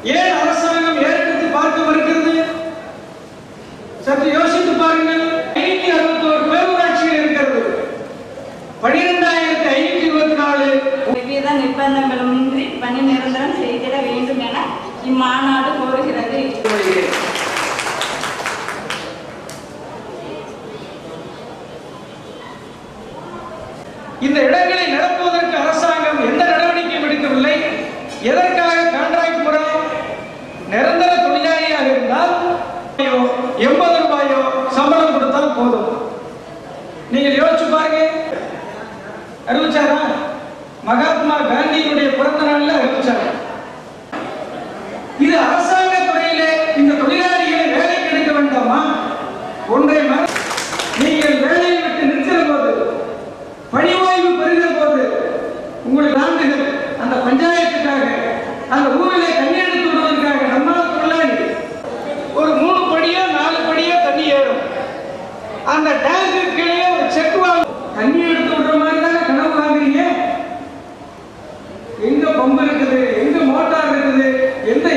ஏன் அரசாங்கம் ஏறெடுத்து பார்க்க மறுக்கிறது? சற்று யோசித்து பாருங்கள். 561 பேரூராட்சிகள் இருக்கிறது. 12,524 எவ்வித நிர்பந்தங்களுமின்றி பணி நிரந்தரம் செய்திட வேண்டும் என இம்மாநாடு கோருகிறது. இந்த இடங்களை நிரப்புவதற்கு அரசாங்கம் எந்த நடவடிக்கையும் எடுக்கவில்லை. எதற்காக கான்ட்ராக்ட் முறை? நிரந்தர தொழிலாளியாக இருந்தால் 80 ரூபாயோ சம்பளம் கொடுத்தால் போதும். நீங்கள் யோசிச்சு பாருங்க. அறிவிச்சாரா? மகாத்மா காந்தியினுடைய பிறந்த நாளில் அறிவிச்சார். இது அரசாங்க துறையிலே இந்த தொழிலாளிகளை வேலைக்கு எடுக்க வேண்டாமா? ஒன்றை நீங்கள் வேலையை விட்டு நிற்கிற போது, பணி ஓய்வு பெறுகிற போது, உங்களுக்கு ஆண்டுகள் அந்த பஞ்சாயத்துக்காக அந்த ஊரிலே தண்ணி எடுத்து விடுவதற்காக நம்மால் தொழிலாளி ஒரு 3 படியோ 4 படியோ தண்ணி ஏறும். அந்த டேங்க்கு கீழே ஒரு செக் வாங்க தண்ணி எடுத்து விடுற மாதிரி தானே கனவு வாங்குறீங்க. எங்க பம்பு இருக்குது, எங்க மோட்டார் இருக்குது, எந்த